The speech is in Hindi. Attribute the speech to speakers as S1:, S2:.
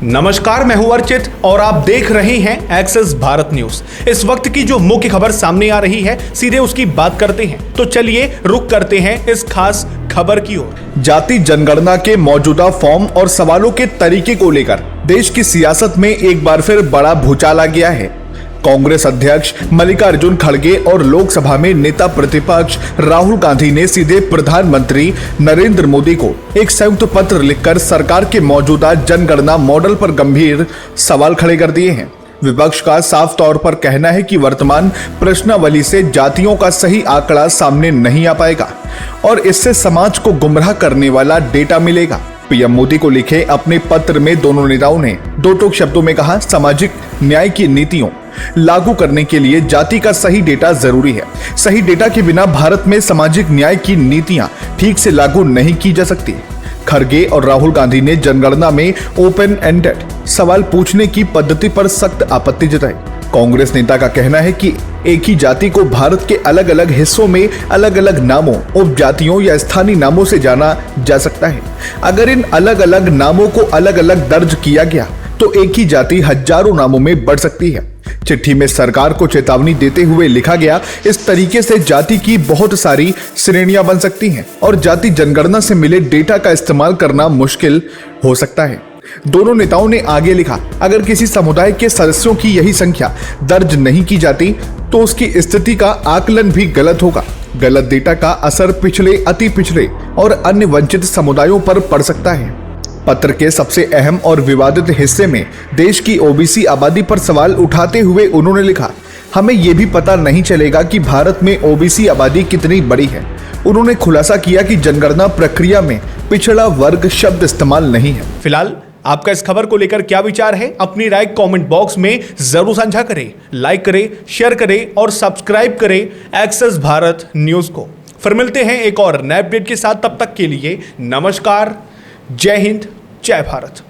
S1: नमस्कार, मैं हूं अर्चित और आप देख रहे हैं एक्सेस भारत न्यूज। इस वक्त की जो मुख्य खबर सामने आ रही है, सीधे उसकी बात करते हैं। तो चलिए रुक करते हैं इस खास खबर की ओर।
S2: जाति जनगणना के मौजूदा फॉर्म और सवालों के तरीके को लेकर देश की सियासत में एक बार फिर बड़ा भूचाल आ गया है। कांग्रेस अध्यक्ष मल्लिकार्जुन खड़गे और लोकसभा में नेता प्रतिपक्ष राहुल गांधी ने सीधे प्रधानमंत्री नरेंद्र मोदी को एक संयुक्त पत्र लिखकर सरकार के मौजूदा जनगणना मॉडल पर गंभीर सवाल खड़े कर दिए हैं। विपक्ष का साफ तौर पर कहना है कि वर्तमान प्रश्नावली से जातियों का सही आंकड़ा सामने नहीं आ पाएगा और इससे समाज को गुमराह करने वाला डेटा मिलेगा। पीएम मोदी को लिखे अपने पत्र में दोनों नेताओं ने दो टूक शब्दों में कहा, सामाजिक न्याय की नीतियों लागू करने के लिए जाति का सही डेटा जरूरी है। सही डेटा के बिना भारत में सामाजिक न्याय की नीतियां ठीक से लागू नहीं की जा सकती। खड़गे और राहुल गांधी ने जनगणना में ओपन एंडेड सवाल पूछने की पद्धति पर सख्त आपत्ति जताई। कांग्रेस नेता का कहना है कि एक ही जाति को भारत के अलग अलग हिस्सों में अलग अलग नामों, उपजातियों या स्थानीय नामों से जाना जा सकता है। अगर इन अलग अलग नामों को अलग अलग दर्ज किया गया तो एक ही जाति हजारों नामों में बढ़ सकती है। चिट्ठी में सरकार को चेतावनी देते हुए लिखा गया, इस तरीके से जाति की बहुत सारी श्रेणियां बन सकती हैं और जाति जनगणना से मिले डेटा का इस्तेमाल करना मुश्किल हो सकता है। दोनों नेताओं ने आगे लिखा, अगर किसी समुदाय के सदस्यों की यही संख्या दर्ज नहीं की जाती तो उसकी स्थिति का आकलन भी गलत होगा। गलत डेटा का असर पिछड़े, अति पिछड़े और अन्य वंचित समुदायों पर पड़ सकता है। पत्र के सबसे अहम और विवादित हिस्से में देश की ओबीसी आबादी पर सवाल उठाते हुए उन्होंने लिखा, हमें यह भी पता नहीं चलेगा कि भारत में ओबीसी आबादी कितनी बड़ी है। उन्होंने खुलासा किया कि जनगणना प्रक्रिया में पिछड़ा वर्ग शब्द इस्तेमाल नहीं है।
S1: फिलहाल आपका इस खबर को लेकर क्या विचार है, अपनी राय कमेंट बॉक्स में जरूर साझा करें। लाइक करें, शेयर करें और सब्सक्राइब करें एक्सेस भारत न्यूज को। फिर मिलते हैं एक और नए अपडेट के साथ। तब तक के लिए नमस्कार, जय हिंद, जय भारत।